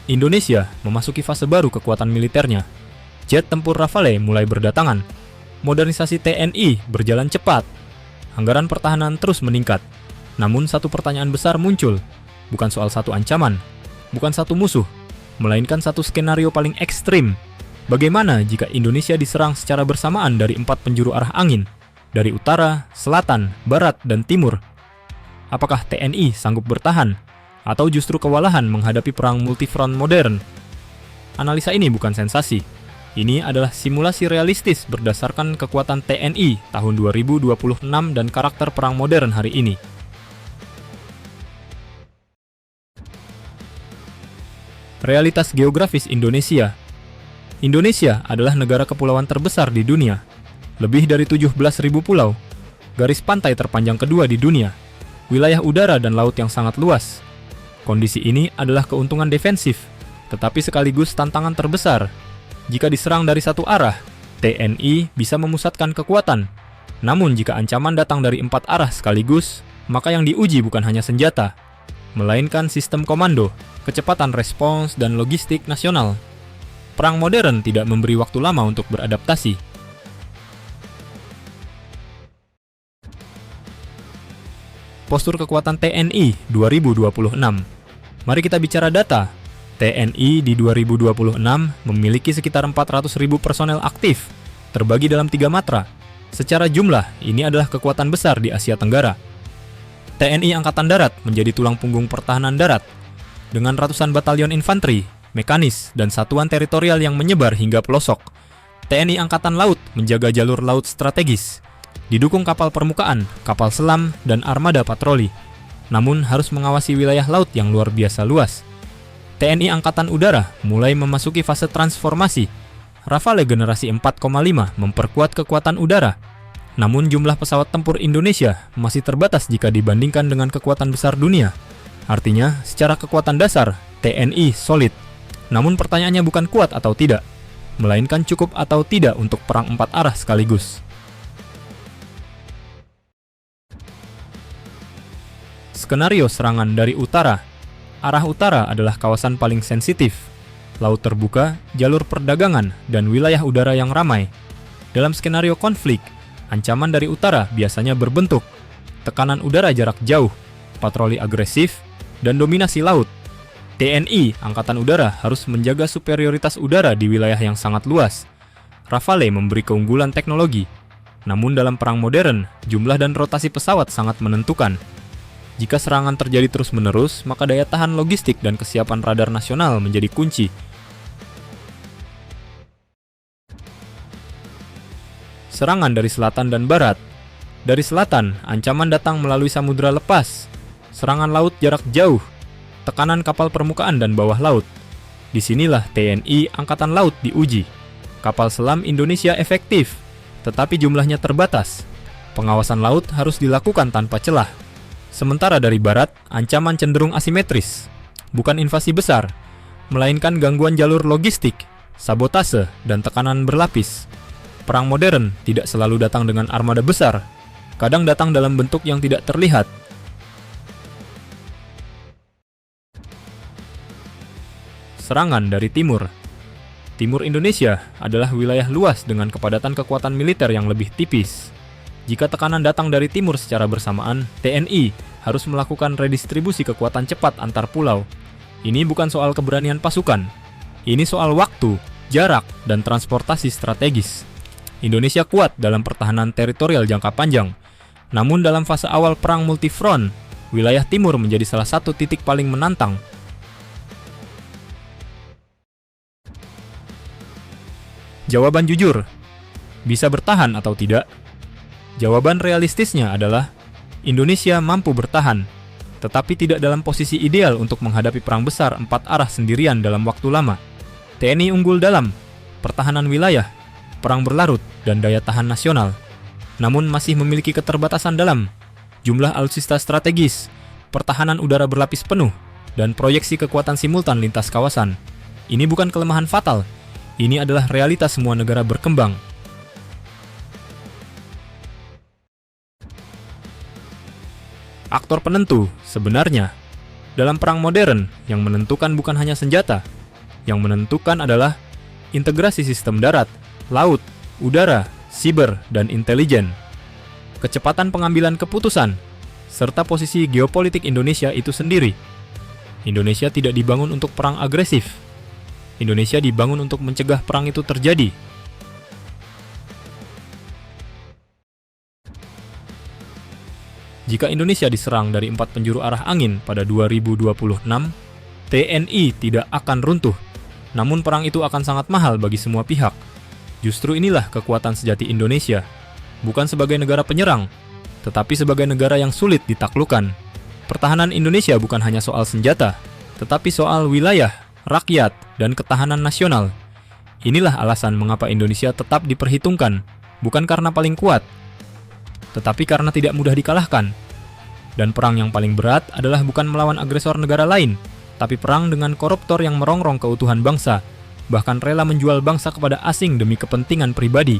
Indonesia memasuki fase baru kekuatan militernya. Jet tempur Rafale mulai berdatangan. Modernisasi TNI berjalan cepat. Anggaran pertahanan terus meningkat. Namun satu pertanyaan besar muncul. Bukan soal satu ancaman, bukan satu musuh, melainkan satu skenario paling ekstrim. Bagaimana jika Indonesia diserang secara bersamaan dari 4 penjuru arah angin? Dari utara, selatan, barat, dan timur. Apakah TNI sanggup bertahan? Atau justru kewalahan menghadapi perang multifront modern? Analisa ini bukan sensasi. Ini adalah simulasi realistis berdasarkan kekuatan TNI tahun 2026 dan karakter perang modern hari ini. Realitas geografis Indonesia. Indonesia adalah negara kepulauan terbesar di dunia. Lebih dari 17.000 pulau. Garis pantai terpanjang kedua di dunia. Wilayah udara dan laut yang sangat luas. Kondisi ini adalah keuntungan defensif, tetapi sekaligus tantangan terbesar. Jika diserang dari satu arah, TNI bisa memusatkan kekuatan. Namun jika ancaman datang dari 4 arah sekaligus, maka yang diuji bukan hanya senjata, melainkan sistem komando, kecepatan respons, dan logistik nasional. Perang modern tidak memberi waktu lama untuk beradaptasi. Postur kekuatan TNI 2026. Mari kita bicara data. TNI di 2026 memiliki sekitar 400.000 personel aktif, terbagi dalam 3 matra. Secara jumlah, ini adalah kekuatan besar di Asia Tenggara. TNI Angkatan Darat menjadi tulang punggung pertahanan darat, dengan ratusan batalion infanteri, mekanis, dan satuan teritorial yang menyebar hingga pelosok. TNI Angkatan Laut menjaga jalur laut strategis, didukung kapal permukaan, kapal selam, dan armada patroli. Namun harus mengawasi wilayah laut yang luar biasa luas. TNI Angkatan Udara mulai memasuki fase transformasi. Rafale generasi 4,5 memperkuat kekuatan udara. Namun jumlah pesawat tempur Indonesia masih terbatas jika dibandingkan dengan kekuatan besar dunia. Artinya, secara kekuatan dasar, TNI solid. Namun pertanyaannya bukan kuat atau tidak, melainkan cukup atau tidak untuk perang 4 arah sekaligus. Skenario serangan dari utara. Arah utara adalah kawasan paling sensitif. Laut terbuka, jalur perdagangan, dan wilayah udara yang ramai. Dalam skenario konflik, ancaman dari utara biasanya berbentuk tekanan udara jarak jauh, patroli agresif, dan dominasi laut. TNI Angkatan Udara harus menjaga superioritas udara di wilayah yang sangat luas. Rafale memberi keunggulan teknologi. Namun dalam perang modern, jumlah dan rotasi pesawat sangat menentukan. Jika serangan terjadi terus-menerus, maka daya tahan logistik dan kesiapan radar nasional menjadi kunci. Serangan dari selatan dan barat. Dari selatan, ancaman datang melalui samudera lepas, serangan laut jarak jauh, tekanan kapal permukaan dan bawah laut. Disinilah TNI Angkatan Laut diuji. Kapal selam Indonesia efektif, tetapi jumlahnya terbatas. Pengawasan laut harus dilakukan tanpa celah. Sementara dari barat, ancaman cenderung asimetris. Bukan invasi besar, melainkan gangguan jalur logistik, sabotase, dan tekanan berlapis. Perang modern tidak selalu datang dengan armada besar, kadang datang dalam bentuk yang tidak terlihat. Serangan dari timur. Timur Indonesia adalah wilayah luas dengan kepadatan kekuatan militer yang lebih tipis. Jika tekanan datang dari timur secara bersamaan, TNI harus melakukan redistribusi kekuatan cepat antar pulau. Ini bukan soal keberanian pasukan. Ini soal waktu, jarak, dan transportasi strategis. Indonesia kuat dalam pertahanan teritorial jangka panjang. Namun dalam fase awal perang multifront, wilayah timur menjadi salah satu titik paling menantang. Jawaban jujur, bisa bertahan atau tidak? Jawaban realistisnya adalah Indonesia mampu bertahan, tetapi tidak dalam posisi ideal untuk menghadapi perang besar 4 arah sendirian dalam waktu lama. TNI unggul dalam pertahanan wilayah, perang berlarut, dan daya tahan nasional. Namun masih memiliki keterbatasan dalam jumlah alutsista strategis, pertahanan udara berlapis penuh, dan proyeksi kekuatan simultan lintas kawasan. Ini bukan kelemahan fatal, ini adalah realitas semua negara berkembang. Aktor penentu sebenarnya Dalam perang modern, yang menentukan bukan hanya senjata, yang menentukan adalah integrasi sistem darat, laut, udara, siber, dan intelijen. Kecepatan pengambilan keputusan, serta posisi geopolitik Indonesia itu sendiri. Indonesia tidak dibangun untuk perang agresif. Indonesia dibangun untuk mencegah perang itu terjadi. Jika Indonesia diserang dari 4 penjuru arah angin pada 2026, TNI tidak akan runtuh. Namun perang itu akan sangat mahal bagi semua pihak. Justru inilah kekuatan sejati Indonesia. Bukan sebagai negara penyerang, tetapi sebagai negara yang sulit ditaklukkan. Pertahanan Indonesia bukan hanya soal senjata, tetapi soal wilayah, rakyat, dan ketahanan nasional. Inilah alasan mengapa Indonesia tetap diperhitungkan, bukan karena paling kuat, tetapi karena tidak mudah dikalahkan. Dan perang yang paling berat adalah bukan melawan agresor negara lain, tapi perang dengan koruptor yang merongrong keutuhan bangsa, bahkan rela menjual bangsa kepada asing demi kepentingan pribadi.